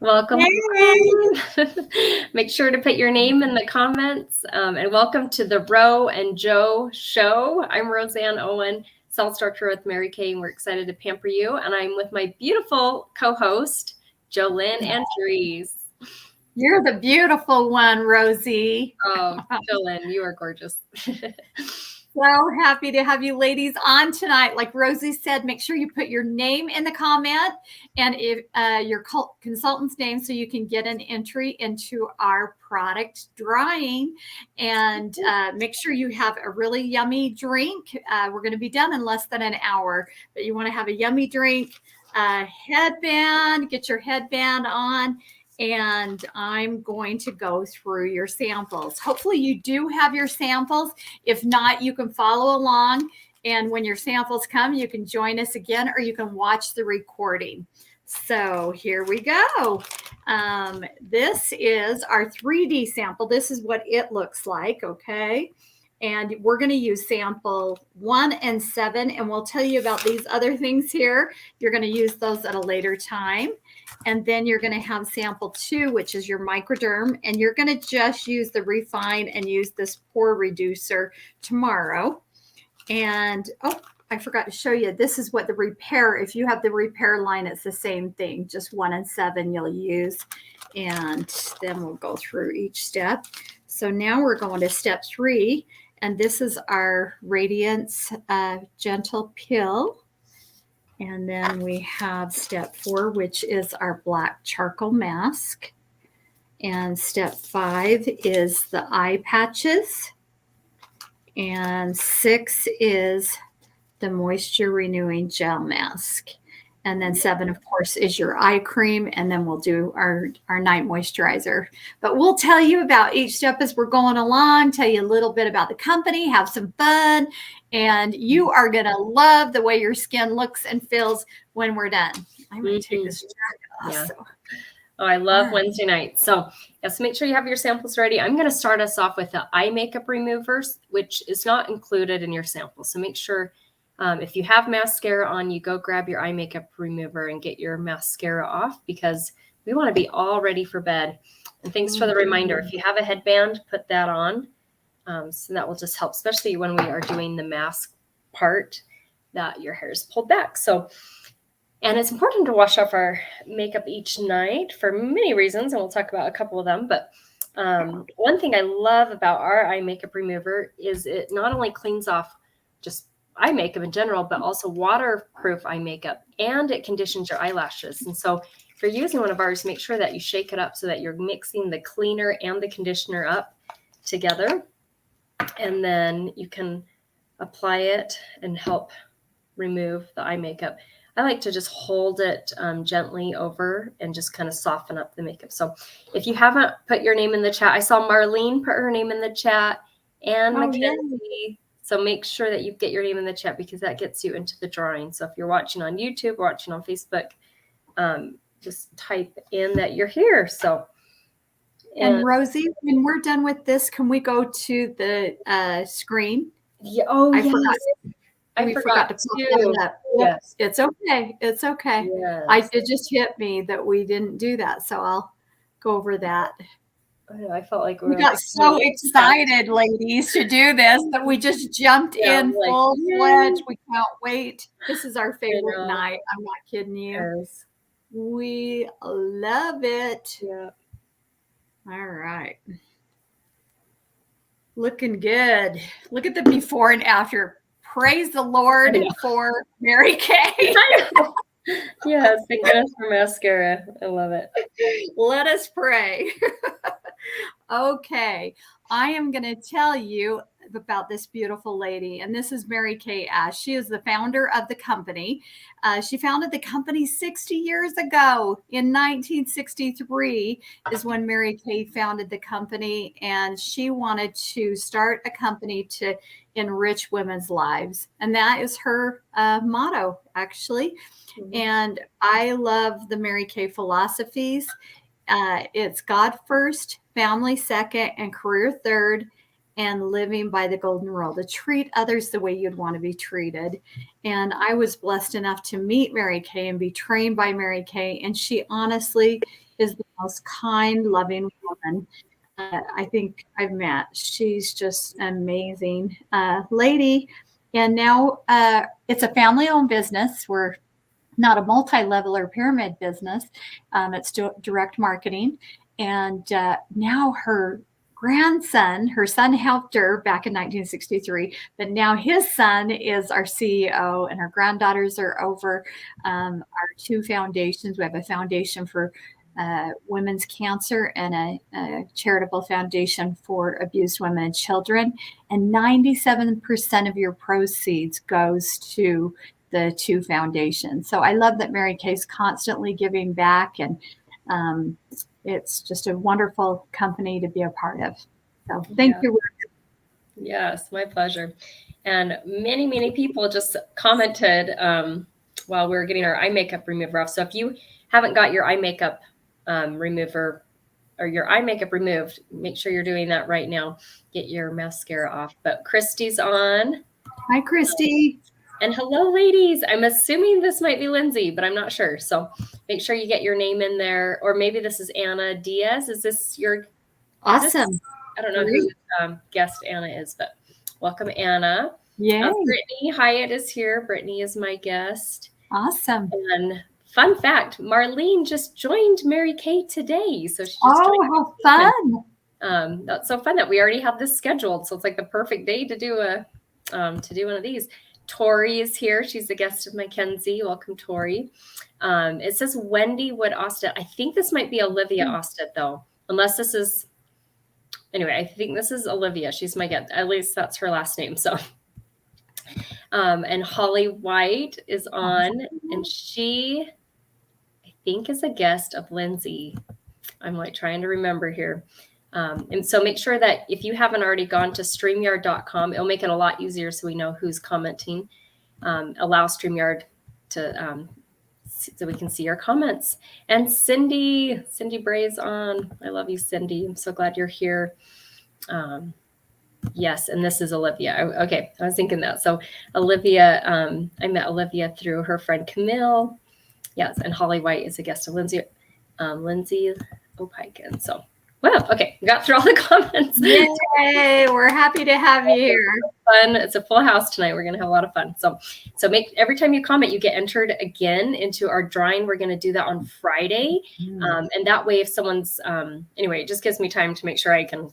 Welcome. Yay! Make sure to put your name in the comments. And welcome to the Ro and Joe show. I'm Roseanne Owen, cell instructor with Mary Kay, and we're excited to pamper you. And I'm with my beautiful co-host, Jolynn and Therese. You're the beautiful one, Rosie. Oh, Jolynn, you are gorgeous. So happy to have you ladies on tonight. Like Rosie said, make sure you put your name in the comment and if your consultant's name so you can get an entry into our product drawing. And make sure you have a really yummy drink. We're going to be done in less than an hour, but you want to have a yummy drink, headband, get your headband on. And I'm going to go through your samples. Hopefully you do have your samples. If not, you can follow along. And when your samples come, you can join us again or you can watch the recording. So here we go. This is our 3D sample. This is what it looks like, okay? And we're going to use sample 1 and 7, and we'll tell you about these other things here. You're going to use those at a later time. And then you're going to have sample 2, which is your microderm, and you're going to just use the refine and use this pore reducer tomorrow. And, oh, I forgot to show you. This is what the repair, if you have the repair line, it's the same thing. Just 1 and 7 you'll use. And then we'll go through each step. So now we're going to step 3. And this is our Radiance Gentle Pill. And then we have step 4, which is our black charcoal mask. And step 5 is the eye patches. And 6 is the moisture renewing gel mask. And then 7, of course, is your eye cream. And then we'll do our night moisturizer. But we'll tell you about each step as we're going along, tell you a little bit about the company, have some fun. And you are going to love the way your skin looks and feels when we're done. I'm going to take this jacket off. Yeah. So. Oh, I love Wednesday nights. So yes, make sure you have your samples ready. I'm going to start us off with the eye makeup removers, which is not included in your sample. So make sure if you have mascara on, you go grab your eye makeup remover and get your mascara off because we want to be all ready for bed. And thanks for the reminder. If you have a headband, put that on. So that will just help, especially when we are doing the mask part that your hair is pulled back. So, and it's important to wash off our makeup each night for many reasons, and we'll talk about a couple of them. But one thing I love about our eye makeup remover is it not only cleans off just eye makeup in general, but also waterproof eye makeup, and it conditions your eyelashes. And so if you're using one of ours, make sure that you shake it up so that you're mixing the cleaner and the conditioner up together. And then you can apply it and help remove the eye makeup. I like to just hold it gently over and just kind of soften up the makeup. So if you haven't put your name in the chat, I saw Marlene put her name in the chat and Mackenzie. Yeah. So make sure that you get your name in the chat because that gets you into the drawing. So if you're watching on YouTube, watching on Facebook, just type in that you're here. So. And Rosie, when we're done with this, can we go to the screen? Yeah. Oh, yes. I forgot to put that up. Yes. It's okay. It's okay. Yes. It just hit me that we didn't do that. So I'll go over that. I felt like we got so excited, ladies, to do this that we just jumped in full-fledged. We can't wait. This is our favorite night. I'm not kidding you. Yes. We love it. Yeah. All right. Looking good. Look at the before and after. Praise the Lord for Mary Kay. Yes, thank goodness for mascara. I love it. Let us pray. Okay, I am going to tell you about this beautiful lady, and this is Mary Kay Ash. She is the founder of the company. She founded the company 60 years ago. In 1963 is when Mary Kay founded the company, and she wanted to start a company to enrich women's lives. And that is her motto, actually. Mm-hmm. And I love the Mary Kay philosophies. It's God first, family second, and career third, and living by the golden rule, to treat others the way you'd want to be treated. And I was blessed enough to meet Mary Kay and be trained by Mary Kay. And she honestly is the most kind, loving woman I think I've met. She's just amazing lady. And now it's a family-owned business. We're not a multi-level or pyramid business. It's direct marketing. And now her son helped her back in 1963, but now his son is our CEO, and her granddaughters are over our two foundations. We have a foundation for women's cancer and a charitable foundation for abused women and children. And 97% of your proceeds goes to the two foundations. So I love that Mary Kay's constantly giving back, and it's just a wonderful company to be a part of. So thank you. Yes, my pleasure. And many, many people just commented while we were getting our eye makeup remover off. So if you haven't got your eye makeup remover or your eye makeup removed, make sure you're doing that right now. Get your mascara off. But Christy's on. Hi, Christy. And hello, ladies. I'm assuming this might be Lindsay, but I'm not sure. So make sure you get your name in there. Or maybe this is Anna Diaz. Is this your... Awesome. I don't know who guest Anna is, but welcome, Anna. Yeah. Brittany Hyatt is here. Brittany is my guest. Awesome. And fun fact, Marlene just joined Mary Kay today. So she just how fun. That's so fun that we already have this scheduled. So it's like the perfect day to do one of these. Tori is here. She's the guest of Mackenzie. Welcome, Tori. It says Wendy Wood Osted. I think this might be Olivia Osted, though, unless this is... Anyway, I think this is Olivia. She's my guest. At least that's her last name. So, and Holly White is on, and she, I think, is a guest of Lindsay. I'm like trying to remember here. And so make sure that if you haven't already gone to StreamYard.com, it'll make it a lot easier so we know who's commenting. Allow StreamYard to so we can see your comments. And Cindy Bray's on. I love you, Cindy. I'm so glad you're here. Yes, and this is Olivia. Okay, I was thinking that. So Olivia, I met Olivia through her friend Camille. Yes, and Holly White is a guest of Lindsay Opaikin. So, wow, okay, we got through all the comments. Yay, we're happy to have you here. Fun. It's a full house tonight. We're going to have a lot of fun. So make every time you comment, you get entered again into our drawing. We're going to do that on Friday. And that way, if someone's, anyway, it just gives me time to make sure I can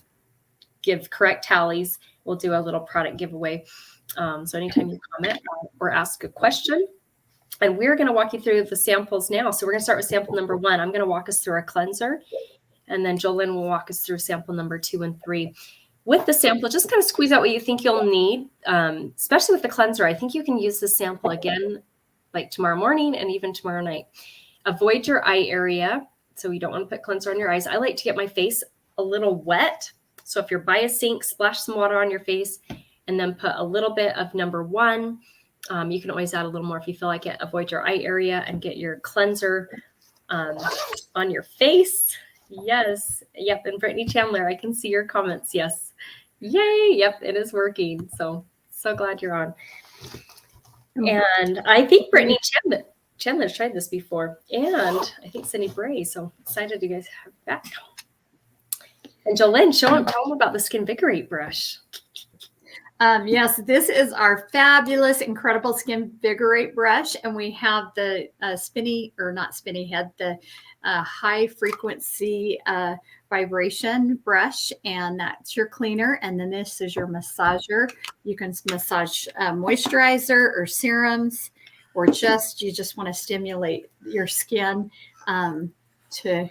give correct tallies. We'll do a little product giveaway. So anytime you comment or ask a question, and we're going to walk you through the samples now. So we're going to start with sample number 1. I'm going to walk us through our cleanser, and then Jolyn will walk us through sample number 2 and 3. With the sample, just kind of squeeze out what you think you'll need, especially with the cleanser. I think you can use the sample again, like tomorrow morning and even tomorrow night. Avoid your eye area. So you don't want to put cleanser on your eyes. I like to get my face a little wet. So if you're by a sink, splash some water on your face and then put a little bit of number 1. You can always add a little more if you feel like it. Avoid your eye area and get your cleanser on your face. Yes. Yep. And Brittany Chandler, I can see your comments. Yes. Yay. Yep. It is working. So glad you're on. And I think Brittany Chandler's tried this before. And I think Cindy Bray. So excited you guys have back. And Jolene, tell them about the Skinvigorate brush. Yes, this is our fabulous, incredible Skinvigorate brush. And we have the the high frequency vibration brush, and that's your cleaner. And then this is your massager. You can massage moisturizer or serums, or you just want to stimulate your skin to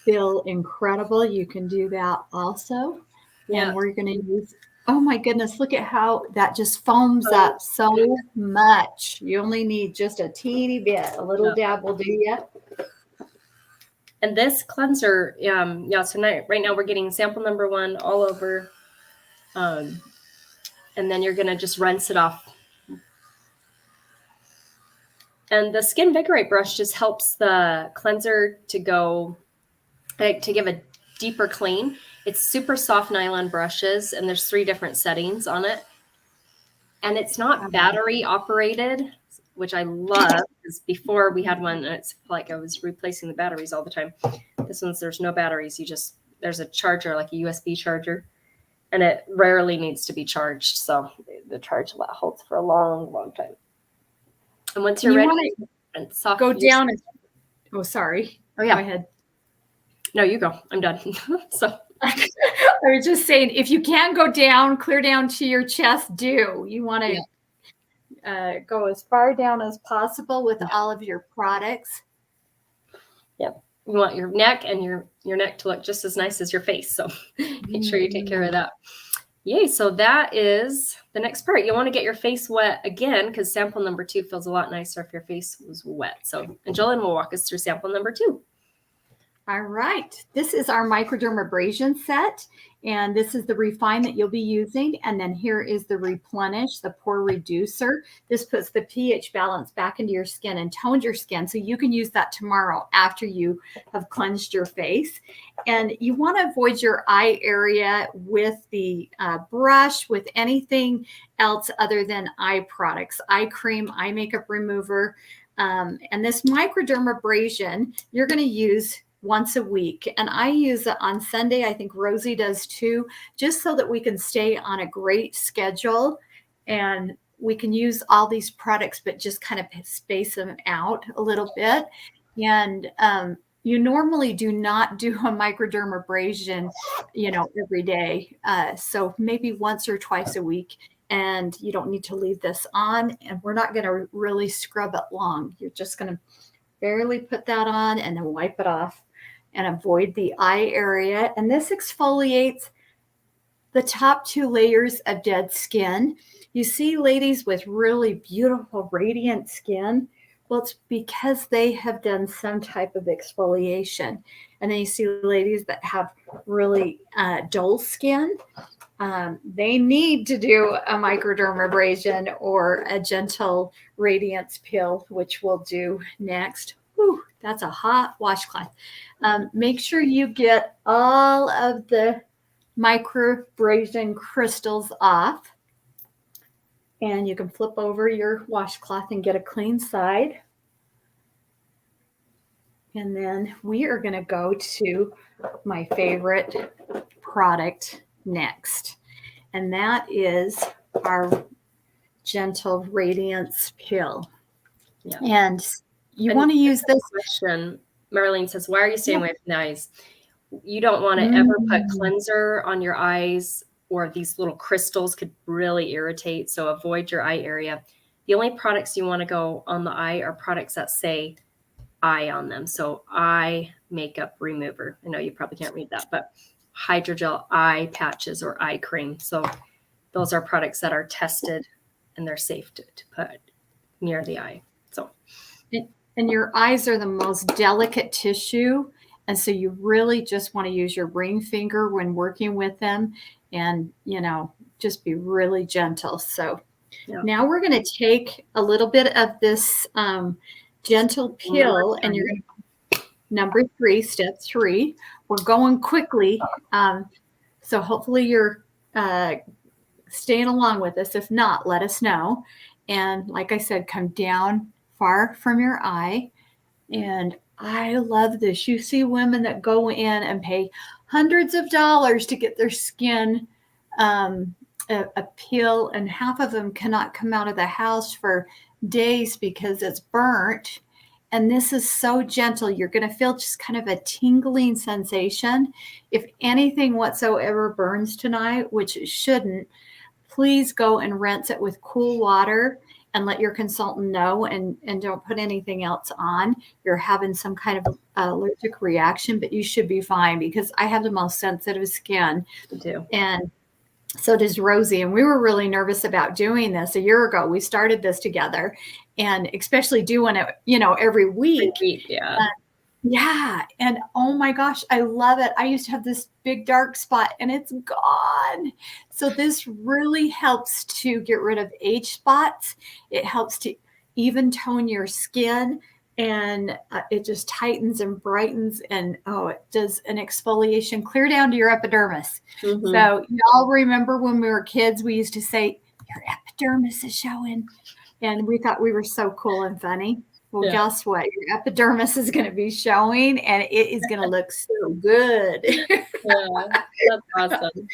feel incredible. You can do that also. Yeah. And we're going to use, oh my goodness, look at how that just foams up so much. You only need just a teeny bit. A little dab will do you. And this cleanser, so right now we're getting sample number 1 all over. And then you're going to just rinse it off. And the Skinvigorate brush just helps the cleanser to give a deeper clean. It's super soft nylon brushes, and there's 3 different settings on it. And it's not battery operated, which I love because before we had one and it's like I was replacing the batteries all the time. This one's, there's no batteries. There's a charger, like a USB charger, and it rarely needs to be charged. So the charge holds for a long, long time. And once you're ready, and soft, go down. Oh, sorry. Oh, yeah. Go ahead. No, you go. I'm done. So I was just saying, if you can go down, clear down to your chest, do. You want to go as far down as possible with all of your products. Yep. You want your neck and your neck to look just as nice as your face. So make sure you take care of that. Yay. So that is the next part. You want to get your face wet again because sample number 2 feels a lot nicer if your face was wet. So, and Jolyn will walk us through sample number 2. All right. This is our microdermabrasion set, and this is the refine that you'll be using. And then here is the replenish, the pore reducer. This puts the pH balance back into your skin and tones your skin, so you can use that tomorrow after you have cleansed your face. And you want to avoid your eye area with the brush, with anything else other than eye products, eye cream, eye makeup remover. And this microdermabrasion, you're going to use once a week. And I use it on Sunday. I think Rosie does too, just so that we can stay on a great schedule and we can use all these products, but just kind of space them out a little bit. And you normally do not do a microdermabrasion, every day. So maybe once or twice a week. And you don't need to leave this on. And we're not going to really scrub it long. You're just going to barely put that on and then wipe it off and avoid the eye area. And this exfoliates the top 2 layers of dead skin. You see ladies with really beautiful, radiant skin. Well, it's because they have done some type of exfoliation. And then you see ladies that have really dull skin. They need to do a microdermabrasion or a gentle radiance peel, which we'll do next. Whew, that's a hot washcloth. Make sure you get all of the microabrasion crystals off. And you can flip over your washcloth and get a clean side. And then we are going to go to my favorite product next. And that is our gentle radiance peel. Yeah. And you want to use this question. Marlene says, why are you staying away from the eyes? You don't want to ever put cleanser on your eyes, or these little crystals could really irritate. So avoid your eye area. The only products you want to go on the eye are products that say eye on them. So eye makeup remover. I know you probably can't read that, but hydrogel eye patches or eye cream. So those are products that are tested and they're safe to put near the eye. So, and your eyes are the most delicate tissue. And so you really just want to use your ring finger when working with them and, just be really gentle. So now we're going to take a little bit of this gentle peel and you're going to number 3, step 3. We're going quickly. So hopefully you're staying along with us. If not, let us know. And like I said, come down far from your eye. And I love this. You see women that go in and pay hundreds of dollars to get their skin a peel, and half of them cannot come out of the house for days because it's burnt. And this is so gentle. You're going to feel just kind of a tingling sensation. If anything whatsoever burns tonight, which it shouldn't, please go and rinse it with cool water and let your consultant know, and don't put anything else on. You're having some kind of allergic reaction, but you should be fine because I have the most sensitive skin. You do. And so does Rosie. And we were really nervous about doing this a year ago. We started this together, and especially doing it, every week. Yeah. Yeah. And oh my gosh, I love it. I used to have this big dark spot and it's gone. So this really helps to get rid of age spots. It helps to even tone your skin, and it just tightens and brightens, and it does an exfoliation clear down to your epidermis. Mm-hmm. So y'all remember when we were kids, we used to say, your epidermis is showing. And we thought we were so cool and funny. Well, Yeah. guess what? Your epidermis is going to be showing, and it is going to look so good. Yeah, that's awesome.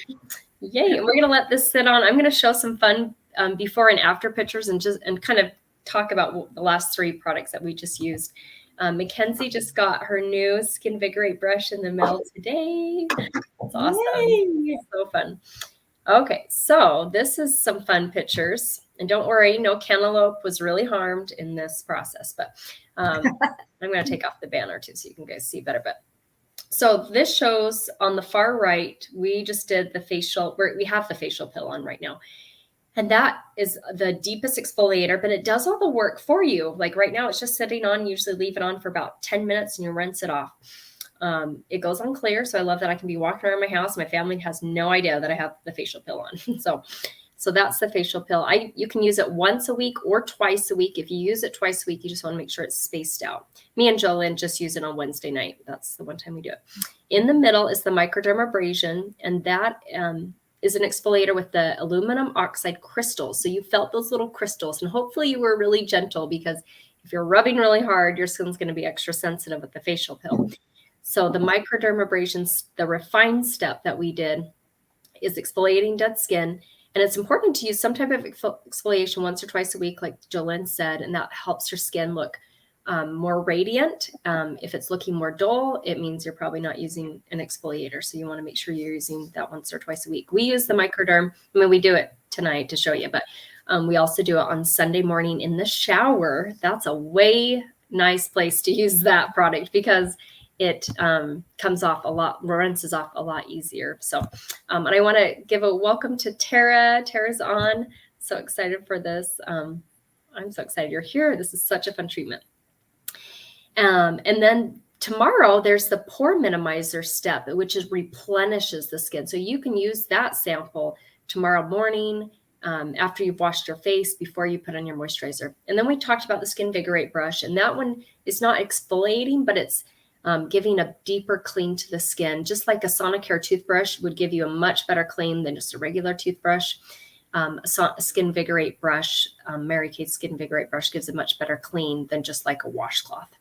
Yay. And we're going to let this sit on. I'm going to show some fun before and after pictures and kind of talk about the last 3 products that we just used. Mackenzie just got her new Skinvigorate brush in the mail today. That's awesome. Yay. So fun. Okay, so this is some fun pictures. And don't worry, no cantaloupe was really harmed in this process. But I'm going to take off the banner too so you can guys see better. But so this shows on the far right, we just did the facial, we have the facial pill on right now. And that is the deepest exfoliator, but it does all the work for you. Like right now, it's just sitting on, usually leave it on for about 10 minutes and you rinse it off. It goes on clear. So I love that I can be walking around my house. My family has no idea that I have the facial pill on. So that's the facial pill. You can use it once a week or twice a week. If you use it twice a week, you just want to make sure it's spaced out. Me and Jolynn just use it on Wednesday night. That's the one time we do it. In the middle is the microdermabrasion, and that is an exfoliator with the aluminum oxide crystals. So you felt those little crystals, and hopefully you were really gentle, because if you're rubbing really hard, your skin's going to be extra sensitive with the facial pill. So the microdermabrasion, the refined step that we did, is exfoliating dead skin. And it's important to use some type of exfoliation once or twice a week, like Jolynn said, and that helps your skin look more radiant. If it's looking more dull, it means you're probably not using an exfoliator. So you want to make sure you're using that once or twice a week. We use the microderm. I mean, we do it tonight to show you, but we also do it on Sunday morning in the shower. That's a way nice place to use that product, because it comes off a lot, rinses off a lot easier. So, and I want to give a welcome to Tara. Tara's on. So excited for this. I'm so excited you're here. This is such a fun treatment. And then tomorrow there's the pore minimizer step, which is replenishes the skin. So you can use that sample tomorrow morning after you've washed your face, before you put on your moisturizer. And then we talked about the Skinvigorate brush, and that one is not exfoliating, but it's giving a deeper clean to the skin, just like a Sonicare toothbrush would give you a much better clean than just a regular toothbrush. A Skinvigorate brush, Mary Kate's Skinvigorate brush, gives a much better clean than just like a washcloth.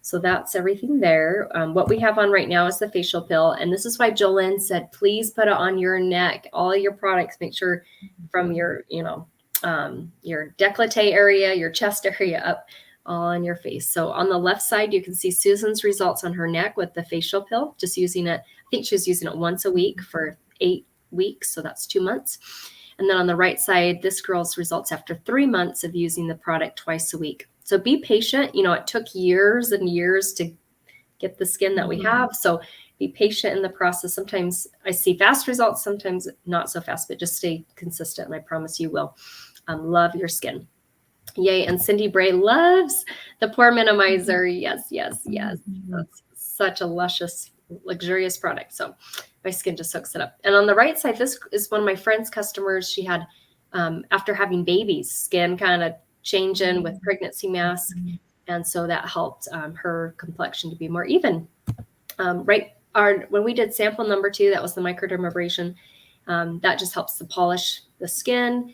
So that's everything there. What we have on right now is the facial pill. And this is why Jolynn said, please put it on your neck. All your products, make sure from your, your décolleté area, your chest area up, on your face. So on the left side, you can see Susan's results on her neck with the facial pill, just using it. I think she was using it once a week for 8 weeks. So that's 2 months. And then on the right side, this girl's results after 3 months of using the product twice a week. So be patient. It took years and years to get the skin that we have. So be patient in the process. Sometimes I see fast results, sometimes not so fast, but just stay consistent. And I promise you will love your skin. Yay. And Cindy Bray loves the pore minimizer. Yes, yes, yes. That's such a luscious, luxurious product. So my skin just soaks it up. And on the right side, this is one of my friend's customers. She had, after having babies, skin kind of changing with pregnancy masks. And so that helped her complexion to be more even. When we did sample number 2, that was the microdermabrasion. That just helps to polish the skin,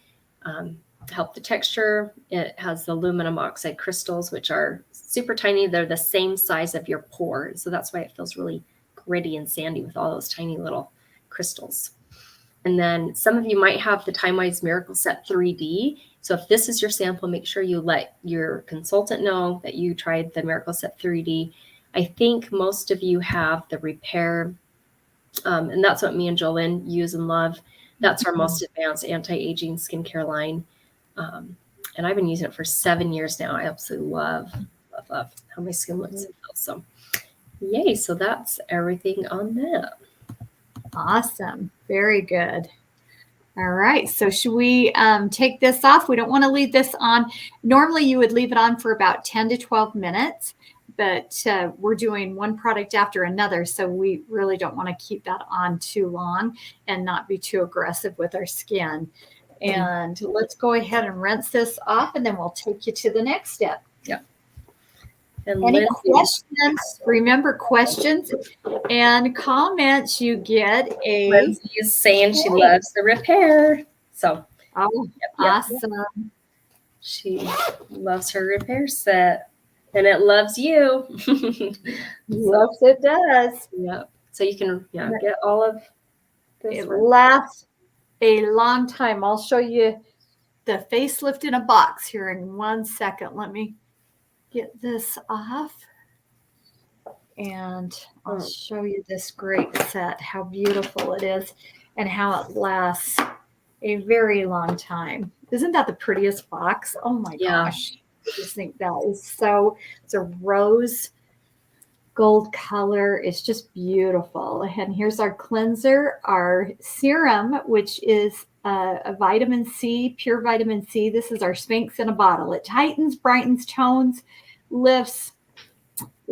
help the texture. It has the aluminum oxide crystals, which are super tiny. They're the same size of your pore. So that's why it feels really gritty and sandy with all those tiny little crystals. And then some of you might have the TimeWise Miracle Set 3D. So if this is your sample, make sure you let your consultant know that you tried the Miracle Set 3D. I think most of you have the Repair, and that's what me and Jolynn use and love. That's our most advanced anti-aging skincare line. And I've been using it for 7 years now. I absolutely love how my skin looks and feels. So yay. So that's everything on that. Awesome. Very good. All right. So should we take this off? We don't want to leave this on. Normally you would leave it on for about 10 to 12 minutes, but we're doing one product after another. So we really don't want to keep that on too long and not be too aggressive with our skin. And let's go ahead and rinse this off, and then we'll take you to the next step. Yeah. And any questions? Remember, questions and comments, you get a... Lindsay is saying she loves the Repair. So, awesome. She loves her repair set, and it loves you. Yes, it does. Yep. So you can get all of this. It lasts a long time. I'll show you the facelift in a box here in 1 second. Let me get this off. And I'll show you this great set, how beautiful it is and how it lasts a very long time. Isn't that the prettiest box? Oh my gosh. I just think that is so, it's a rose gold color. It's just beautiful. And here's our cleanser, our serum, which is a vitamin C, pure vitamin C. This is our Sphinx in a bottle. It tightens, brightens, tones, lifts.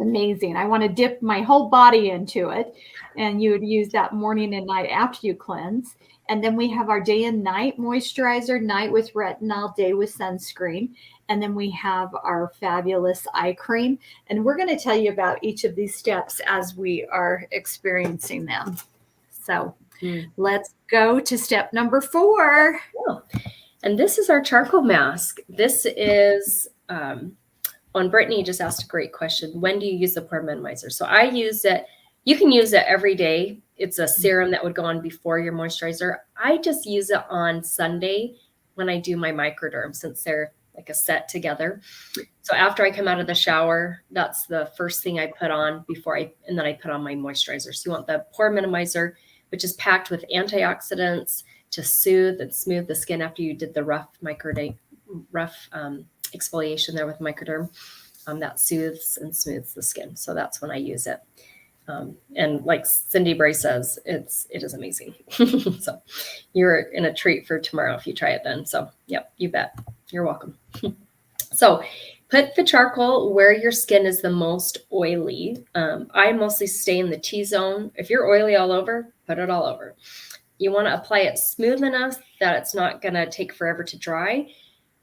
Amazing. I want to dip my whole body into it. And you would use that morning and night after you cleanse. And then we have our day and night moisturizer, night with retinol, day with sunscreen. And then we have our fabulous eye cream. And we're going to tell you about each of these steps as we are experiencing them. So let's go to step number 4. Oh. And this is our charcoal mask. This is... on Brittany just asked a great question. When do you use the pore minimizer? So I use it. You can use it every day. It's a serum that would go on before your moisturizer. I just use it on Sunday when I do my microderm, since they're like a set together. So after I come out of the shower, that's the first thing I put on and then I put on my moisturizer. So you want the pore minimizer, which is packed with antioxidants to soothe and smooth the skin after you did the rough exfoliation there with microderm. That soothes and smooths the skin. So that's when I use it. And like Cindy Bray says, it is amazing. So you're in a treat for tomorrow if you try it then. So yep, you bet. You're welcome. So put the charcoal where your skin is the most oily. I mostly stay in the T-zone. If you're oily all over, put it all over. You want to apply it smooth enough that it's not going to take forever to dry.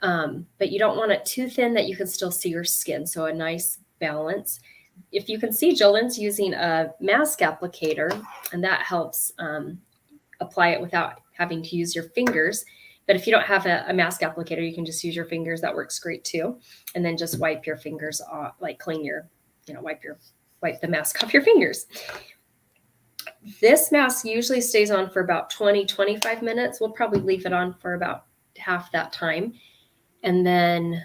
But you don't want it too thin that you can still see your skin. So a nice balance. If you can see, Jolene's using a mask applicator, and that helps apply it without having to use your fingers. But if you don't have a mask applicator, you can just use your fingers. That works great too. And then just wipe your fingers off, like clean your, wipe the mask off your fingers. This mask usually stays on for about 20, 25 minutes. We'll probably leave it on for about half that time. And then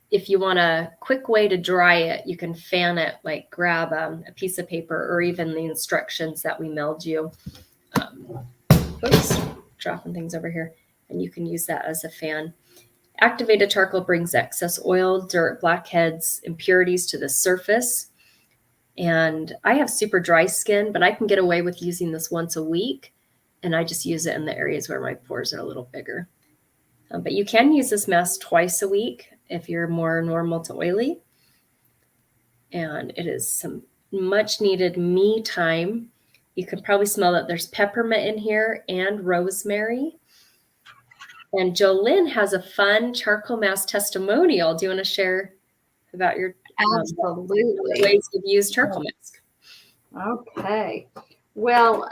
if you want a quick way to dry it, you can fan it, like grab a piece of paper or even the instructions that we mailed you. Oops, dropping things over here. And you can use that as a fan. Activated charcoal brings excess oil, dirt, blackheads, impurities to the surface. And I have super dry skin, but I can get away with using this once a week. And I just use it in the areas where my pores are a little bigger. But you can use this mask twice a week if you're more normal to oily. And it is some much needed me time. You can probably smell that there's peppermint in here and rosemary. And Jolene has a fun charcoal mask testimonial. Do you want to share about your Absolutely ways you've used charcoal mask? Okay. Well,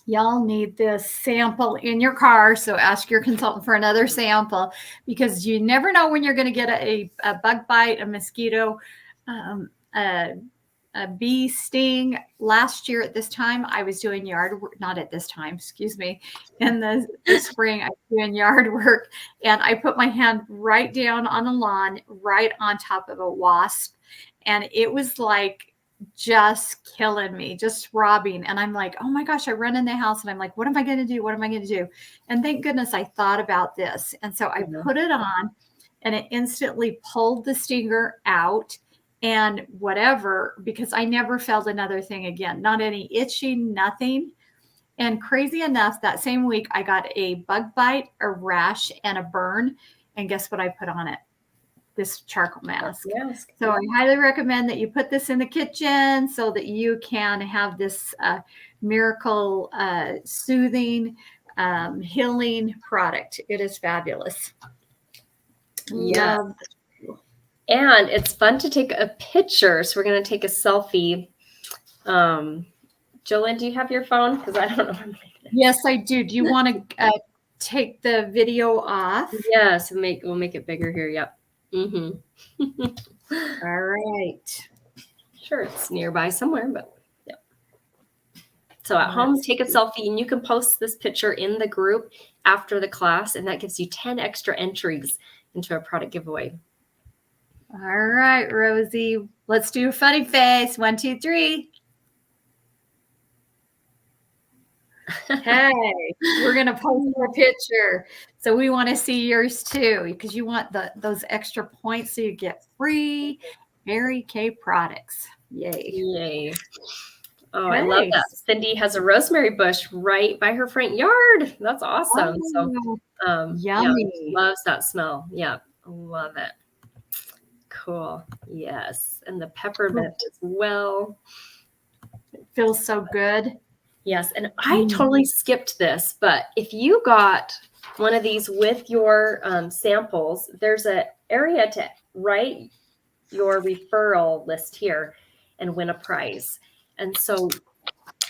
y'all need this sample in your car, so ask your consultant for another sample, because you never know when you're going to get a bug bite, a mosquito, a bee sting. Last year at this time, I was doing yard work, not at this time, excuse me, in the spring, I was doing yard work, and I put my hand right down on the lawn, right on top of a wasp, and it was like just killing me, just throbbing. And I'm like, oh my gosh, I run in the house and I'm like, what am I going to do? What am I going to do? And thank goodness I thought about this. And so I put it on and it instantly pulled the stinger out and whatever, because I never felt another thing again, not any itching, nothing. And crazy enough, that same week I got a bug bite, a rash, and a burn. And guess what I put on it? This charcoal mask. So I highly recommend that you put this in the kitchen so that you can have this miracle soothing, healing product. It is fabulous. Yeah. And it's fun to take a picture. So we're going to take a selfie. Jolene, do you have your phone? Because I don't know. Yes, I do. Do you want to take the video off. Yes, we'll make it bigger here. Yep. Mm-hmm. All right. Sure, it's nearby somewhere, but yeah. So at home, take a selfie, and you can post this picture in the group after the class, and that gives you 10 extra entries into a product giveaway. All right, Rosie, let's do a funny face. 1, 2, 3. Okay, we're going to post a picture. So we want to see yours too, because you want those extra points so you get free Mary Kay products. Yay. Yay. Oh, I love that. Cindy has a rosemary bush right by her front yard. That's awesome. Oh, so, yummy. Yeah, loves that smell. Yeah, love it. Cool. Yes. And the peppermint as well. It feels so good. Yes. And I totally skipped this, but if you got one of these with your samples, there's an area to write your referral list here and win a prize. And so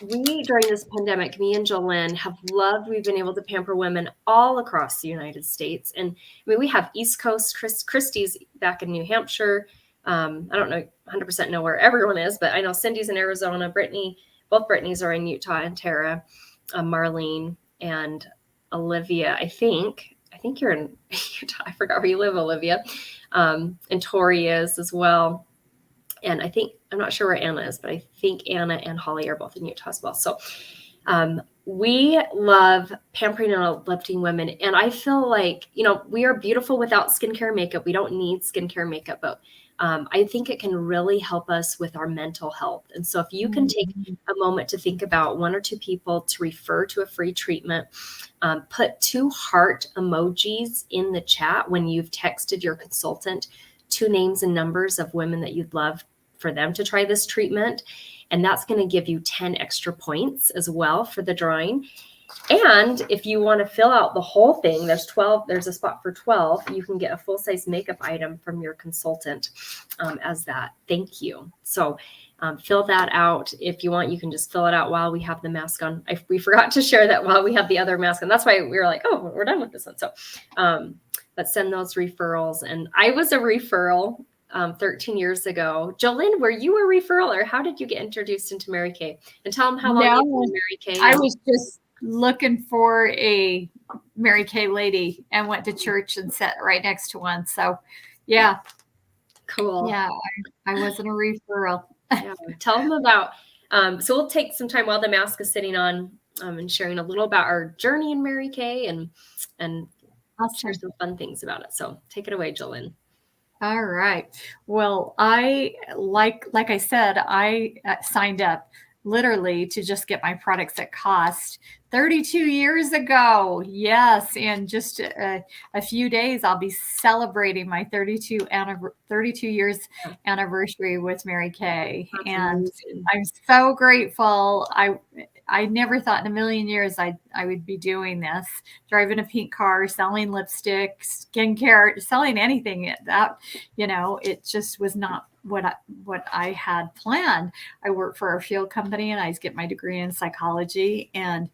we, during this pandemic, me and Jolynn have loved, we've been able to pamper women all across the United States. And I mean, we have East Coast, Christy's back in New Hampshire. I don't know 100% know where everyone is, but I know Cindy's in Arizona, Brittany, both Brittany's are in Utah, and Tara, Marlene, and Olivia. I think you're in Utah. I forgot where you live, Olivia. And Tori is as well. And I'm not sure where Anna is, but I think Anna and Holly are both in Utah as well. So we love pampering and uplifting women. And I feel like, we are beautiful without skincare and makeup. We don't need skincare and makeup, but I think it can really help us with our mental health. And so if you can take a moment to think about 1 or 2 people to refer to a free treatment, put 2 heart emojis in the chat when you've texted your consultant 2 names and numbers of women that you'd love for them to try this treatment. And that's going to give you 10 extra points as well for the drawing. And if you want to fill out the whole thing, there's a spot for 12. You can get a full-size makeup item from your consultant as that thank you. So fill that out. If you want, you can just fill it out while we have the mask on. We forgot to share that while we have the other mask on. That's why we were like, oh, we're done with this one. So, but send those referrals. And I was a referral 13 years ago. Jolynn, were you a referral, or how did you get introduced into Mary Kay? And tell them how long you've been in Mary Kay. I was just looking for a Mary Kay lady and went to church and sat right next to one. So, yeah. Cool. Yeah, I wasn't a referral. Yeah. Tell them about, so we'll take some time while the mask is sitting on and sharing a little about our journey in Mary Kay and I'll share some fun things about it. So take it away, Jolynn. All right. Well, like I said, I signed up literally to just get my products at cost 32 years ago. Yes. And just a few days, I'll be celebrating my 32 years anniversary with Mary Kay. That's and amazing. I'm so grateful. I never thought in a million years I would be doing this, driving a pink car, selling lipstick, skincare, selling anything that, it just was not what I had planned. I worked for a field company and I get my degree in psychology. And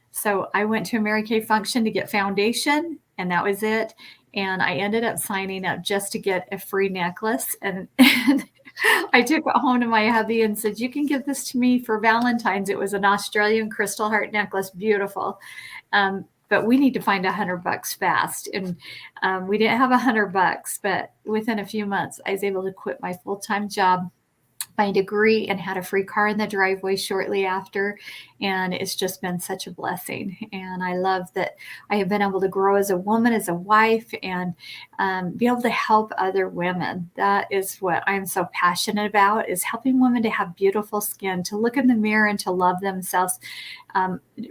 so I went to a Mary Kay function to get foundation, and that was it. And I ended up signing up just to get a free necklace. And I took it home to my hubby and said, you can give this to me for Valentine's. It was an Australian crystal heart necklace. Beautiful. But we need to find $100 fast. And we didn't have $100, but within a few months, I was able to quit my full-time job, my degree, and had a free car in the driveway shortly after. And it's just been such a blessing. And I love that I have been able to grow as a woman, as a wife, and be able to help other women. That is what I'm so passionate about, is helping women to have beautiful skin, to look in the mirror and to love themselves,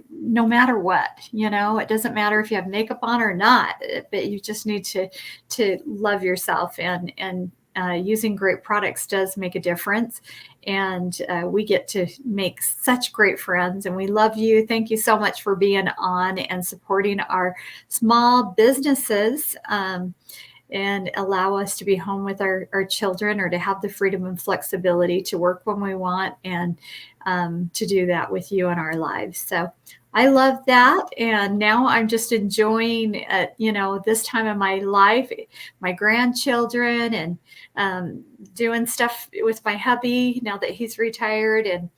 no matter what. It doesn't matter if you have makeup on or not, but you just need to love yourself, and using great products does make a difference. And we get to make such great friends, and we love you. Thank you so much for being on and supporting our small businesses, and allow us to be home with our children, or to have the freedom and flexibility to work when we want, and to do that with you in our lives. So I love that. And now I'm just enjoying, this time of my life, my grandchildren, and doing stuff with my hubby now that he's retired. And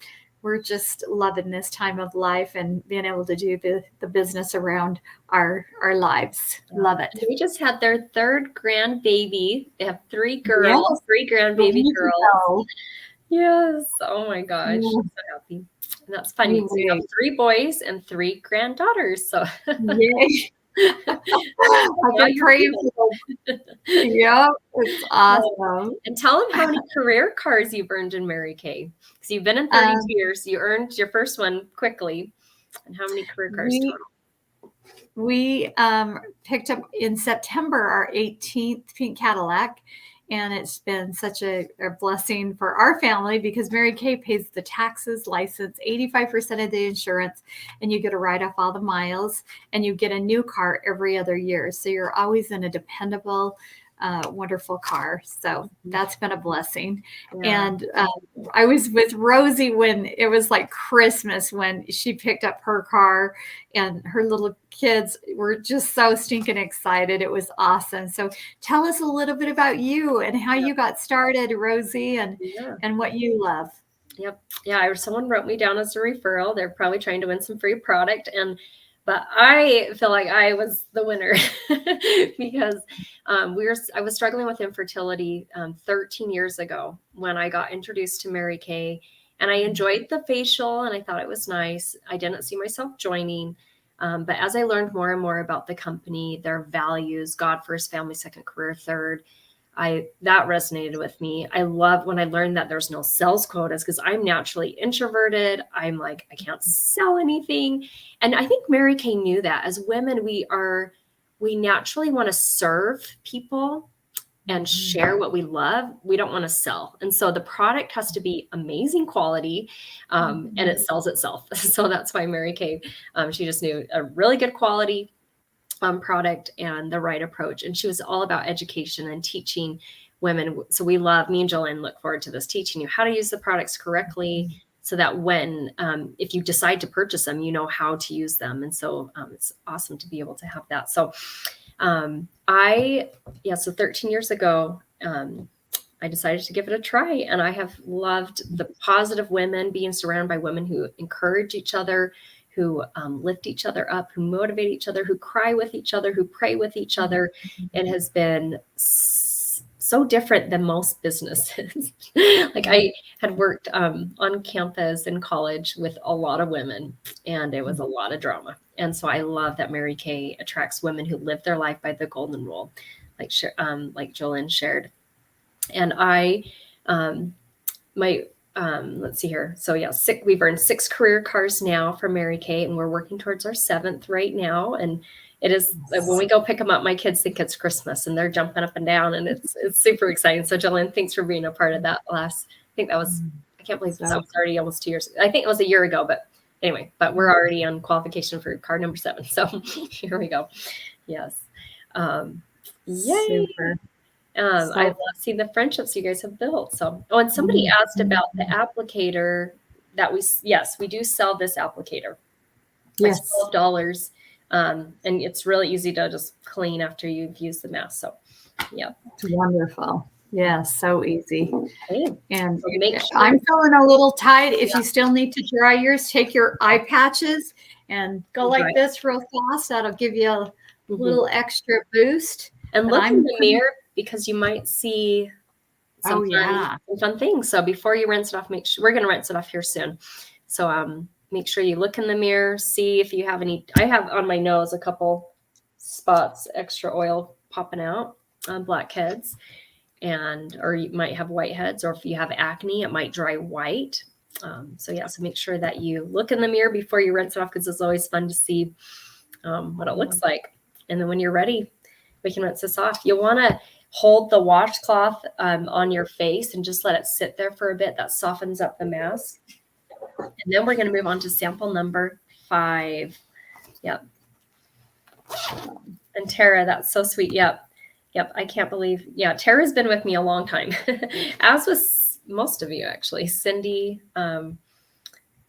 we're just loving this time of life and being able to do the business around our lives. Love it. We just had their third grandbaby. They have 3 girls, Yes. 3 grandbaby girls. Go. Yes. Oh my gosh. Yeah. I'm so happy. And that's funny. So you have 3 boys and 3 granddaughters. So Yay. now I've been you're praying even. for them. Yep, it's awesome. And tell them how many career cars you've earned in Mary Kay. Because you've been in 32 years. You earned your first one quickly. And how many career cars total? We picked up in September our 18th pink Cadillac, and it's been such a blessing for our family because Mary Kay pays the taxes, license, 85% of the insurance, and you get to write off all the miles, and you get a new car every other year. So you're always in a dependable, wonderful car. So that's been a blessing. Yeah. And I was with Rosie when it was like Christmas when she picked up her car, and her little kids were just so stinking excited. It was awesome. So tell us a little bit about you and how you got started, Rosie, and what you love. Yep. Yeah. Someone wrote me down as a referral. They're probably trying to win some free product. But I feel like I was the winner because I was struggling with infertility 13 years ago when I got introduced to Mary Kay, and I enjoyed the facial and I thought it was nice. I didn't see myself joining. But as I learned more and more about the company, their values, God first, family second, career third, that resonated with me. I love when I learned that there's no sales quotas because I'm naturally introverted. I'm like, I can't sell anything. And I think Mary Kay knew that. As women, we naturally want to serve people and share what we love. We don't want to sell. And so the product has to be amazing quality, and it sells itself. So that's why Mary Kay, she just knew a really good quality product and the right approach. And she was all about education and teaching women. So me and Jolene look forward to this, teaching you how to use the products correctly so that when, if you decide to purchase them, you know how to use them. And so it's awesome to be able to have that. So so 13 years ago, I decided to give it a try, and I have loved the positive women, being surrounded by women who encourage each other, who lift each other up, who motivate each other, who cry with each other, who pray with each other. It has been so different than most businesses. Like I had worked on campus in college with a lot of women, and it was a lot of drama. And so I love that Mary Kay attracts women who live their life by the golden rule, like Jolene shared. And let's see here. So we've earned 6 career cars now for Mary Kay, and we're working towards our 7th right now. And it is, when we go pick them up, my kids think it's Christmas and they're jumping up and down, and it's super exciting. So Jolene, thanks for being a part of that I can't believe that was already almost 2 years. I think it was a year ago, but anyway, but we're already on qualification for car number 7. So here we go. Yes. Yay. Super. I love seeing the friendships you guys have built. So, and somebody asked about the applicator that we do sell this applicator. Yes. It's $12. And it's really easy to just clean after you've used the mask. So, yeah. It's wonderful. Yeah, so easy. Okay. And so make sure. I'm feeling a little tight. If you still need to dry yours, take your eye patches and go like this real fast. That'll give you a little extra boost. And look in the mirror, because you might see some fun things. So before you rinse it off, we're going to rinse it off here soon. So make sure you look in the mirror, see if you have any. I have on my nose a couple spots, extra oil popping out on blackheads, or you might have whiteheads, or if you have acne, it might dry white. So make sure that you look in the mirror before you rinse it off, because it's always fun to see what it looks like. And then when you're ready, we can rinse this off. You'll want to hold the washcloth on your face and just let it sit there for a bit. That softens up the mask. And then we're going to move on to sample number 5. Yep. And Tara, that's so sweet. Yep. I can't believe. Yeah, Tara's been with me a long time, as was most of you, actually. Cindy,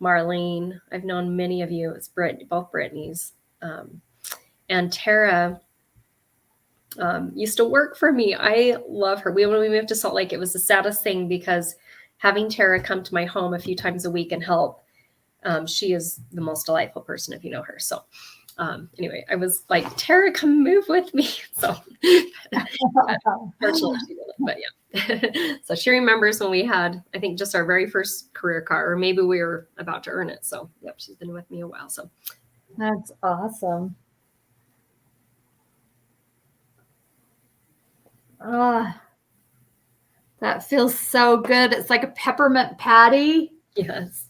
Marlene. I've known many of you. It's both Brittany's. And Tara used to work for me. I love her. When we moved to Salt Lake, it was the saddest thing because having Tara come to my home a few times a week and help, she is the most delightful person if you know her. So anyway, I was like, Tara, come move with me. So fortunately she didn't, but yeah. So she remembers when we had, I think, just our very first career car, or maybe we were about to earn it. So yep, she's been with me a while. So that's awesome. That feels so good. It's like a peppermint patty. yes.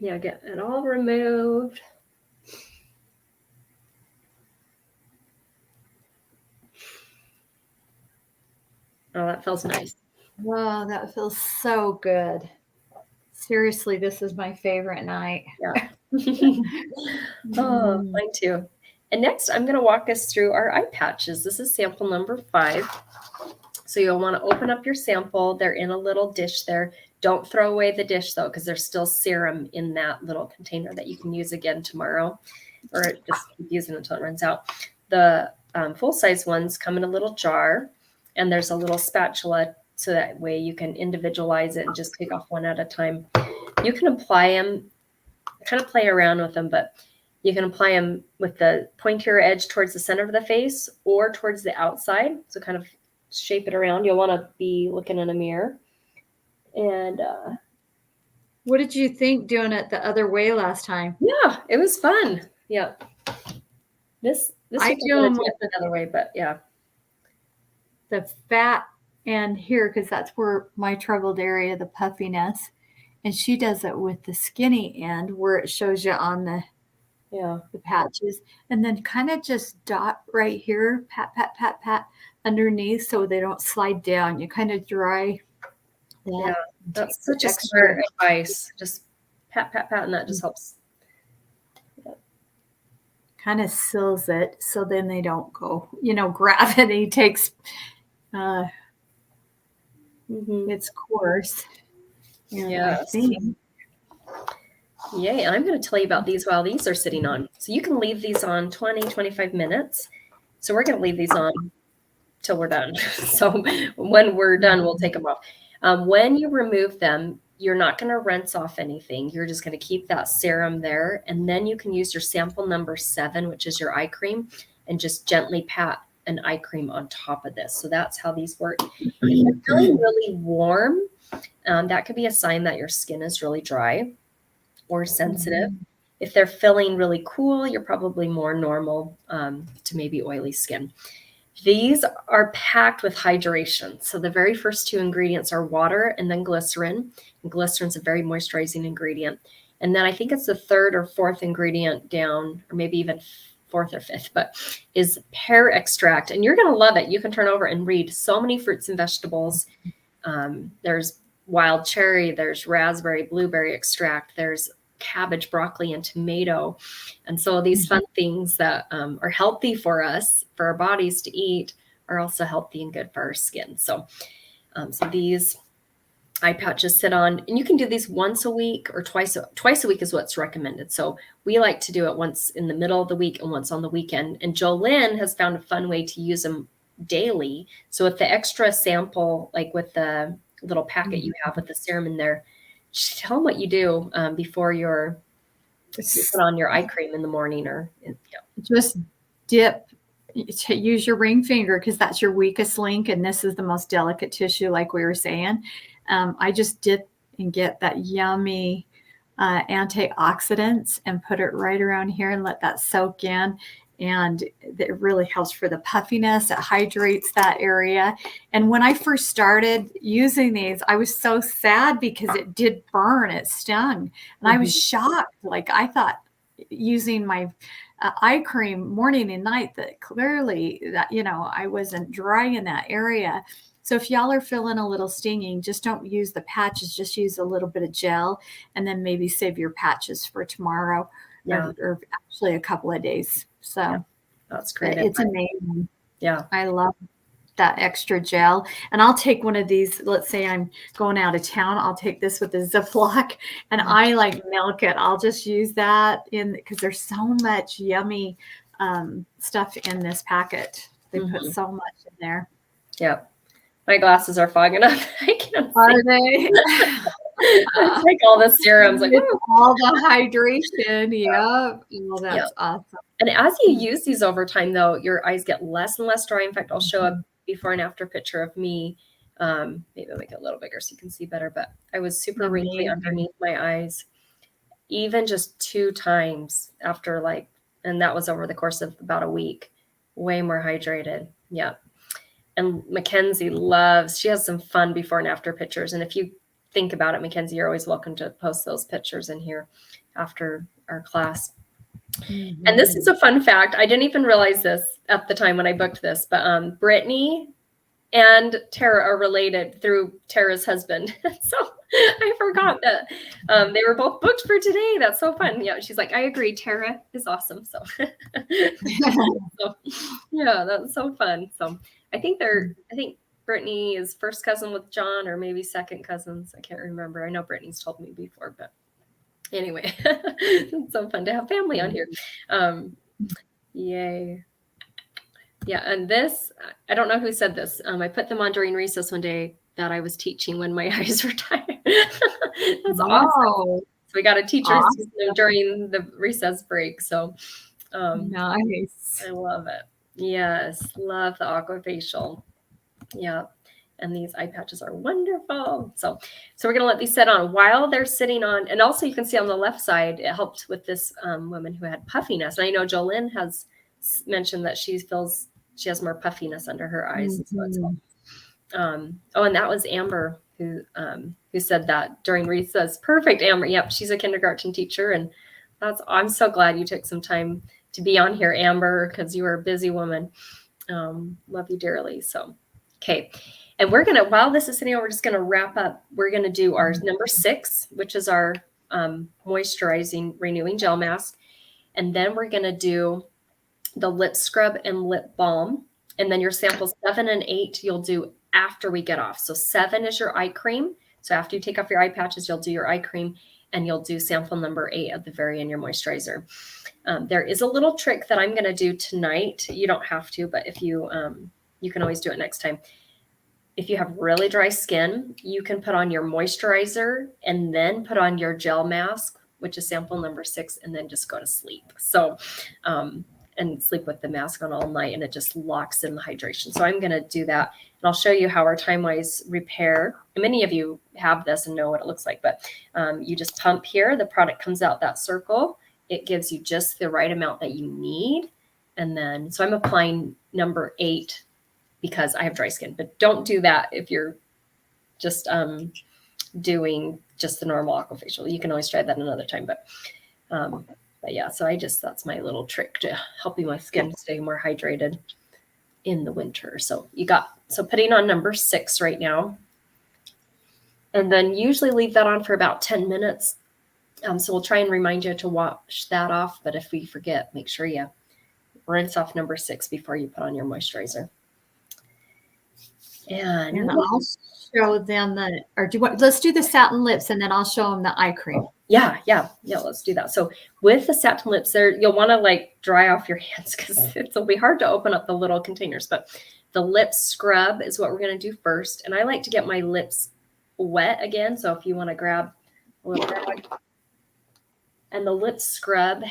Yeah, get it all removed. Oh, that feels nice. Oh, that feels so good. Seriously, this is my favorite night. Yeah. Oh, mine too. And next, I'm going to walk us through our eye patches. This is sample number 5. So you'll want to open up your sample. They're in a little dish there. Don't throw away the dish, though, because there's still serum in that little container that you can use again tomorrow, or just keep using it until it runs out. The full-size ones come in a little jar, and there's a little spatula, so that way you can individualize it and just take off one at a time. You can apply them, kind of play around with them, but you can apply them with the pointier edge towards the center of the face or towards the outside. So kind of shape it around. You'll want to be looking in a mirror. And what did you think doing it the other way last time? Yeah, it was fun. Yeah. This I do them with another way, but yeah. The fat and here, because that's where my troubled area, the puffiness. And she does it with the skinny end where it shows you on the patches, and then kind of just dot right here, pat, pat, pat, pat underneath so they don't slide down. You kind of dry that. Yeah, that's such a smart advice. Just pat, pat, pat, and that just helps. Yeah. Kind of seals it so then they don't go, gravity takes its course. Yeah. Yay. And I'm going to tell you about these while these are sitting on. So you can leave these on 20, 25 minutes. So we're going to leave these on till we're done. So when we're done, we'll take them off. When you remove them, you're not going to rinse off anything. You're just going to keep that serum there. And then you can use your sample number 7, which is your eye cream, and just gently pat an eye cream on top of this. So that's how these work. If you're feeling really warm, that could be a sign that your skin is really dry or sensitive. If they're feeling really cool, you're probably more normal to maybe oily skin. These are packed with hydration. So the very first 2 ingredients are water and then glycerin. And glycerin's a very moisturizing ingredient. And then I think it's the 3rd or 4th ingredient down, or maybe even 4th or 5th, but is pear extract. And you're going to love it. You can turn over and read so many fruits and vegetables. There's wild cherry, there's raspberry, blueberry extract, there's cabbage, broccoli, and tomato. And so these fun things that are healthy for us, for our bodies to eat, are also healthy and good for our skin. So, so these eye patches sit on, and you can do these once a week or twice a week is what's recommended. So we like to do it once in the middle of the week and once on the weekend. And Jolynn has found a fun way to use them daily. So with the extra sample, like with the little packet you have with the serum in there, just tell them what you do before you put on your eye cream in the morning, or just dip. Use your ring finger because that's your weakest link, and this is the most delicate tissue, like we were saying. I just dip and get that yummy antioxidants and put it right around here and let that soak in. And it really helps for the puffiness. It hydrates that area. And when I first started using these, I was so sad because it did burn. It stung. And I was shocked. Like, I thought using my eye cream morning and night that clearly that, I wasn't dry in that area. So if y'all are feeling a little stinging, just don't use the patches. Just use a little bit of gel, and then maybe save your patches for tomorrow or actually a couple of days. So that's great. It's amazing. Yeah. I love it. that extra gel. And I'll take one of these. Let's say I'm going out of town. I'll take this with a Ziploc and I like milk it. I'll just use that because there's so much yummy stuff in this packet. They put so much in there. Yeah. My glasses are fogging up. I can't see. Are they? It's like all the serums, like all the hydration. Yep. Well, that's awesome. And as you use these over time, though, your eyes get less and less dry. In fact, I'll show a before and after picture of me. Maybe I'll make it a little bigger so you can see better. But I was super wrinkly underneath my eyes, even just 2 times after and that was over the course of about a week. Way more hydrated. Yeah. And Mackenzie she has some fun before and after pictures. And if you think about it, Mackenzie, you're always welcome to post those pictures in here after our class. And this is a fun fact. I didn't even realize this at the time when I booked this, but Brittany and Tara are related through Tara's husband. So I forgot that they were both booked for today. That's so fun. Yeah, she's like, I agree. Tara is awesome. So, yeah, that's so fun. So I think Brittany is first cousin with John, or maybe second cousins. I can't remember. I know Brittany's told me before, but anyway, it's so fun to have family on here. Yay. Yeah, and this, I don't know who said this. I put them on during recess one day that I was teaching when my eyes were tired. That's awesome. So we got a teacher during the recess break. So nice. I love it. Yes, love the Aqua Facial. Yeah. And these eye patches are wonderful. So we're going to let these sit on while they're sitting on. And also you can see on the left side, it helped with this woman who had puffiness. And I know Jolynn has mentioned that she feels she has more puffiness under her eyes. So and that was Amber who said that during recess. Perfect, Amber. Yep, she's a kindergarten teacher. And I'm so glad you took some time to be on here, Amber, because you are a busy woman. Love you dearly. So, okay. And we're going to, while this is sitting on, we're just going to wrap up. We're going to do our number 6, which is our moisturizing, renewing gel mask. And then we're going to do the lip scrub and lip balm. And then your samples 7 and 8, you'll do after we get off. So 7 is your eye cream. So after you take off your eye patches, you'll do your eye cream and you'll do sample number 8 at the very end, your moisturizer. There is a little trick that I'm going to do tonight. You don't have to, but if you, you can always do it next time. If you have really dry skin, you can put on your moisturizer and then put on your gel mask, which is sample number 6, and then just go to sleep. So, and sleep with the mask on all night, and it just locks in the hydration. So I'm going to do that, and I'll show you how our time-wise repair. And many of you have this and know what it looks like, but you just pump here. The product comes out that circle. It gives you just the right amount that you need. And then, so I'm applying number 8 because I have dry skin, but don't do that if you're just doing just the normal Aqua Facial. You can always try that another time, but yeah, so that's my little trick to helping my skin stay more hydrated in the winter. So putting on number 6 right now, and then usually leave that on for about 10 minutes. So we'll try and remind you to wash that off, but if we forget, make sure you rinse off number 6 before you put on your moisturizer. And I'll show them let's do the satin lips and then I'll show them the eye cream. Yeah, let's do that. So with the satin lips there, you'll want to dry off your hands because it'll be hard to open up the little containers, but the lip scrub is what we're going to do first. And I like to get my lips wet again. So if you want to grab a little bit. And the lip scrub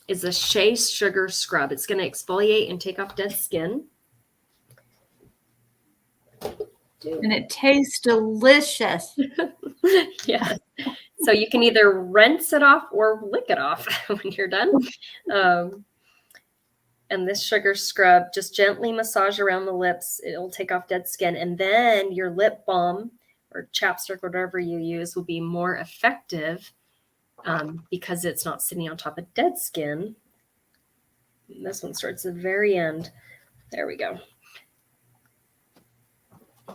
is a shea sugar scrub. It's going to exfoliate and take off dead skin. And it tastes delicious. Yes. So you can either rinse it off or lick it off when you're done. And this sugar scrub, just gently massage around the lips. It'll take off dead skin. And then your lip balm or chapstick, whatever you use, will be more effective because it's not sitting on top of dead skin. And this one starts at the very end. There we go.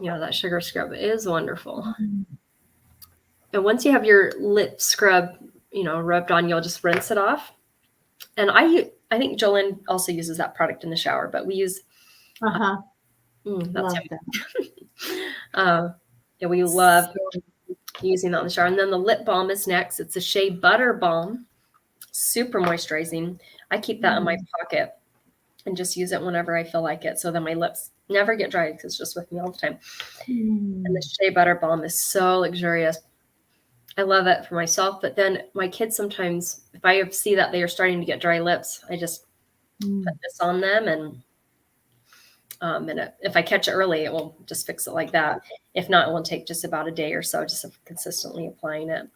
Yeah, that sugar scrub is wonderful. And once you have your lip scrub, rubbed on, you'll just rinse it off. And I think Jolynn also uses that product in the shower, but we use That's Love yummy. that. Yeah, we love using that in the shower. And then the lip balm is next. It's a Shea Butter Balm, super moisturizing. I keep that in my pocket and just use it whenever I feel like it. So then my lips never get dry because it's just with me all the time. And the Shea Butter Balm is so luxurious. I love it for myself. But then my kids sometimes, if I see that they are starting to get dry lips, I just put this on them and if I catch it early, it will just fix it like that. If not, it will take just about a day or so, just consistently applying it.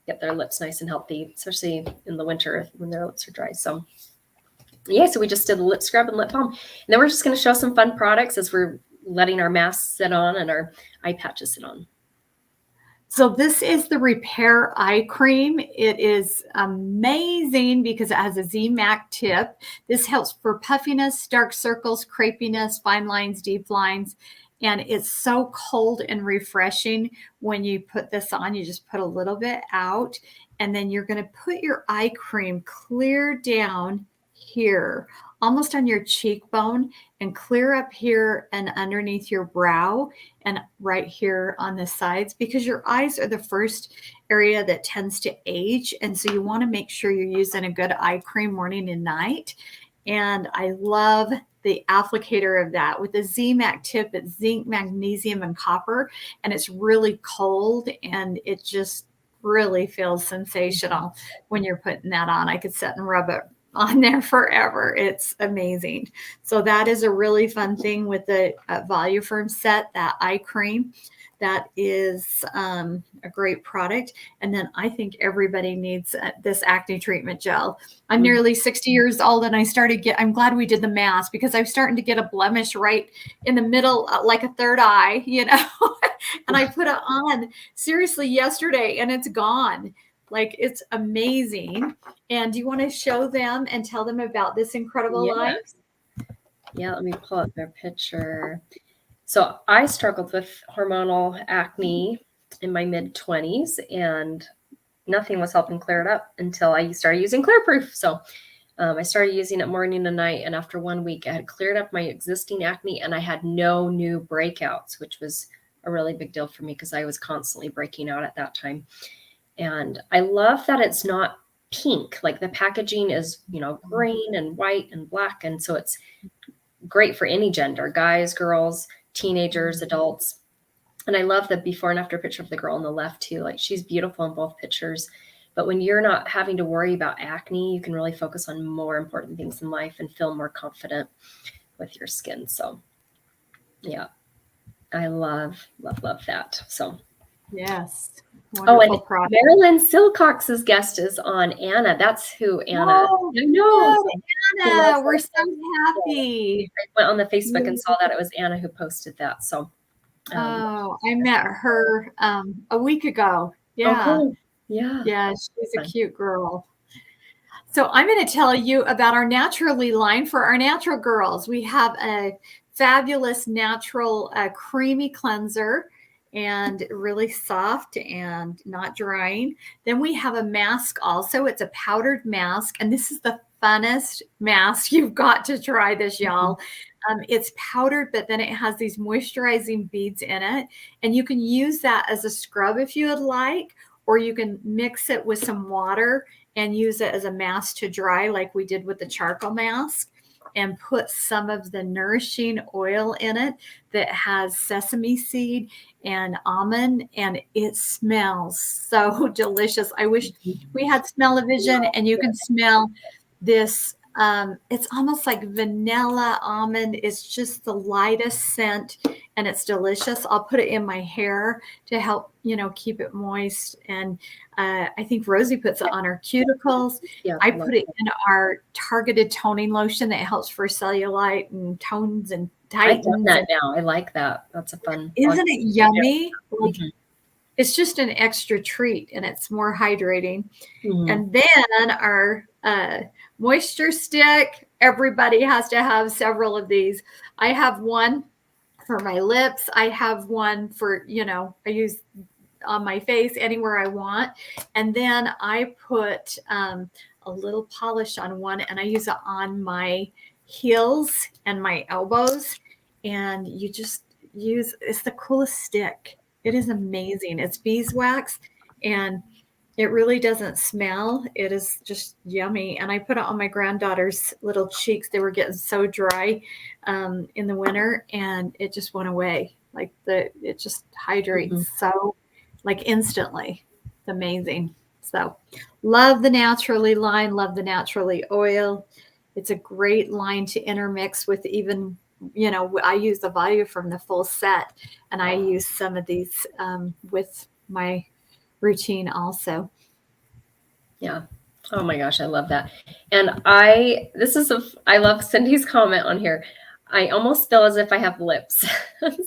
Get their lips nice and healthy, especially in the winter when their lips are dry. So yeah, so we just did a lip scrub and lip balm. And then we're just going to show some fun products as we're letting our masks sit on and our eye patches sit on. So this is the Repair Eye Cream. It is amazing because it has a Z-Mac tip. This helps for puffiness, dark circles, crepiness, fine lines, deep lines. And it's so cold and refreshing when you put this on. You just put a little bit out, and then you're going to put your eye cream clear down here, almost on your cheekbone, and clear up here and underneath your brow and right here on the sides, because your eyes are the first area that tends to age. And so you want to make sure you're using a good eye cream morning and night. And I love the applicator of that with the Z-Mac tip. It's zinc, magnesium, and copper, and it's really cold, and it just really feels sensational when you're putting that on. I could sit and rub it on there forever. It's amazing. So that is a really fun thing with the Voluform set, that eye cream. That is a great product. And then I think everybody needs this acne treatment gel. I'm nearly 60 years old, and I'm glad we did the mask, because I'm starting to get a blemish right in the middle, like a third eye, and I put it on seriously yesterday, and it's gone. Like, it's amazing. And do you want to show them and tell them about this incredible line? Yeah, let me pull up their picture. So I struggled with hormonal acne in my mid-20s, and nothing was helping clear it up until I started using Clearproof. So I started using it morning and night, and after 1 week, I had cleared up my existing acne, and I had no new breakouts, which was a really big deal for me because I was constantly breaking out at that time. And I love that it's not pink. Like, the packaging is, green and white and black. And so it's great for any gender, guys, girls, teenagers, adults. And I love the before and after picture of the girl on the left too. Like, she's beautiful in both pictures. But when you're not having to worry about acne, you can really focus on more important things in life and feel more confident with your skin. So yeah, I love that. So yes. Wonderful product. Marilyn Silcox's guest is on Anna. That's who Anna. Oh, I know. Anna, we're so happy. I went on the Facebook and saw that it was Anna who posted that. So I met her a week ago. Yeah. Oh, cool. Yeah. She's a cute girl. So I'm going to tell you about our Naturally line for our natural girls. We have a fabulous natural creamy cleanser, and really soft and not drying. Then we have a mask also. It's a powdered mask, and this is the funnest mask. You've got to try this, y'all. It's powdered, but then it has these moisturizing beads in it, and you can use that as a scrub if you would like, or you can mix it with some water and use it as a mask to dry, like we did with the charcoal mask, and put some of the nourishing oil in it that has sesame seed and almond, and it smells so delicious. I wish we had smell-o-vision, and you can smell this. It's almost like vanilla almond. It's just the lightest scent, and it's delicious. I'll put it in my hair to help, keep it moist. And I think Rosie puts it on her cuticles. Yeah, I put it in our targeted toning lotion that helps for cellulite and tones and tightens. I've done that now. I like that. That's a fun. Isn't it yummy? Yeah. It's just an extra treat, and it's more hydrating. And then our moisture stick. Everybody has to have several of these. I have one for my lips. I have one for, I use on my face anywhere I want. And then I put a little polish on one, and I use it on my heels and my elbows. and you just it's the coolest stick. It is amazing. It's beeswax, and it really doesn't smell. It is just yummy. And I put it on my granddaughter's little cheeks. They were getting so dry in the winter, and it just went away. Like it just hydrates so like instantly. It's amazing. So love the Naturally line, love the Naturally oil. It's a great line to intermix with. Even, I use the value from the full set, and I use some of these with my routine also. Yeah. Oh my gosh, I love that. And I love Cindy's comment on here. I almost feel as if I have lips.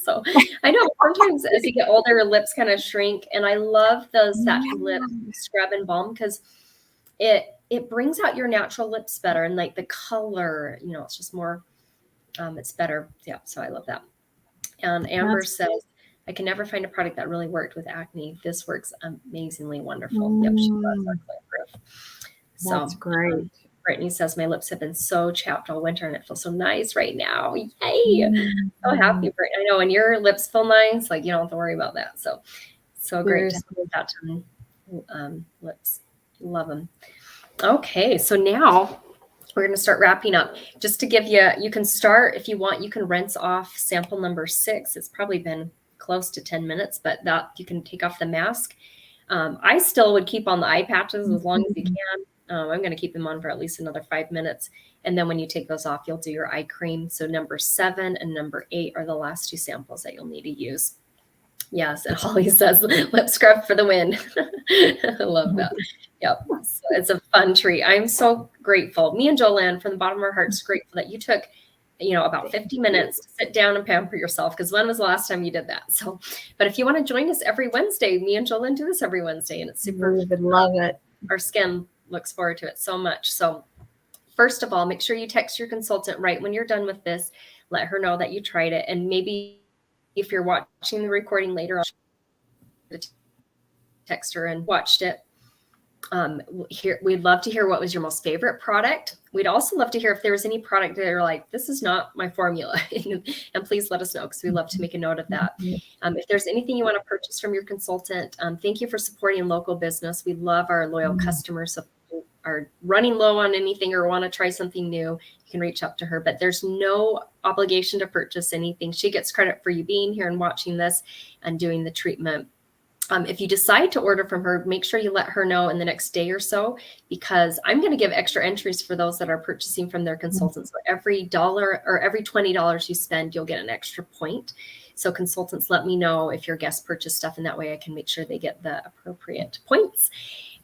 So I know sometimes as you get older, lips kind of shrink. And I love that lip scrub and balm because it brings out your natural lips better, and like the color, it's just more, it's better. Yeah. So I love that. And Amber says, I can never find a product that really worked with acne. This works amazingly wonderful. Yep, she loves our proof. So that's great. Brittany says, my lips have been so chapped all winter and it feels so nice right now. Yay. So happy, Brittany. I know when your lips feel nice, like you don't have to worry about that. So great to have that lips. Love them. Okay, so now we're going to start wrapping up. Just to give you can start, if you want, you can rinse off sample number 6. It's probably been close to 10 minutes, but that you can take off the mask. I still would keep on the eye patches as long as you can. I'm going to keep them on for at least another 5 minutes. And then when you take those off, you'll do your eye cream. So number 7 and number 8 are the last 2 samples that you'll need to use. Yes. And Holly says, lip scrub for the win. I love that. Yep. So it's a fun treat. I'm so grateful. Me and Jolene, from the bottom of our hearts, grateful that you took about 50 minutes to sit down and pamper yourself. Because when was the last time you did that? So, but if you want to join us every Wednesday, me and Jolene do this every Wednesday, and it's super. We would love it. Our skin looks forward to it so much. So first of all, make sure you text your consultant right when you're done with this. Let her know that you tried it. And maybe if you're watching the recording later, I'll text her and watched it. We'd love to hear what was your most favorite product. We'd also love to hear if there was any product that you're like, this is not my formula. And please let us know, because we love to make a note of that. If there's anything you want to purchase from your consultant, thank you for supporting local business. We love our loyal customers. So if you are running low on anything or want to try something new, you can reach out to her. But there's no obligation to purchase anything. She gets credit for you being here and watching this and doing the treatment. If you decide to order from her, make sure you let her know in the next day or so, because I'm going to give extra entries for those that are purchasing from their consultants. So every $1 or every $20 you spend, you'll get an extra point. So consultants, let me know if your guests purchase stuff, and that way I can make sure they get the appropriate points.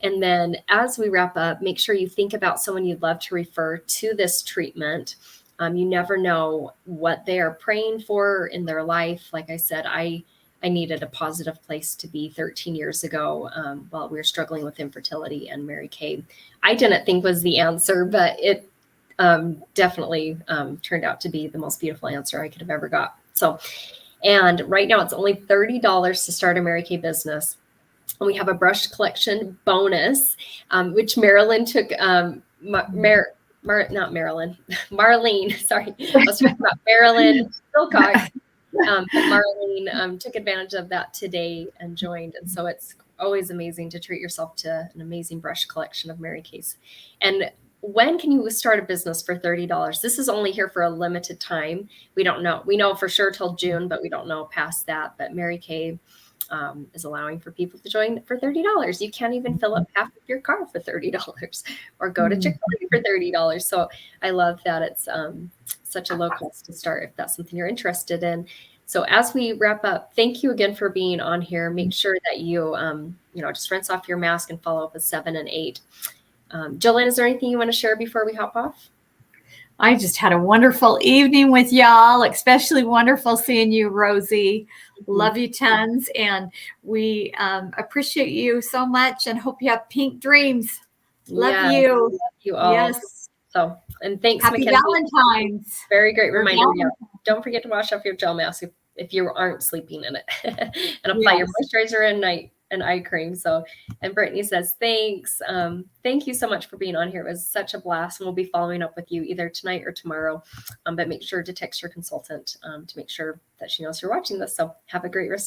And then as we wrap up, make sure you think about someone you'd love to refer to this treatment. You never know what they are praying for in their life. Like I said, I needed a positive place to be 13 years ago while we were struggling with infertility, and Mary Kay, I didn't think was the answer, but it definitely turned out to be the most beautiful answer I could have ever got. So, and right now it's only $30 to start a Mary Kay business. And we have a brush collection bonus, which Marilyn took, Marlene, sorry. I was talking about Marilyn Silcox. Marlene took advantage of that today and joined. And so it's always amazing to treat yourself to an amazing brush collection of Mary Kay's. And when can you start a business for $30? This is only here for a limited time. We don't know. We know for sure till June, but we don't know past that. But Mary Kay is allowing for people to join for $30. You can't even fill up half of your car for $30 or go to Chick-fil-A for $30. So I love that it's such a low cost to start if that's something you're interested in. So as we wrap up, thank you again for being on here. Make sure that you, just rinse off your mask and follow up with 7 and 8. Jolene, is there anything you want to share before we hop off? I just had a wonderful evening with y'all, especially wonderful seeing you, Rosie. Love you tons. And we appreciate you so much and hope you have pink dreams. Love you. Love you all. Yes. So, and thanks, Happy Mackenzie. Valentine's. Very great reminder. Yeah. Don't forget to wash off your gel mask if you aren't sleeping in it. And apply your moisturizer an eye cream. So, and Brittany says, thanks. Thank you so much for being on here. It was such a blast. And we'll be following up with you either tonight or tomorrow. But make sure to text your consultant to make sure that she knows you're watching this. So have a great rest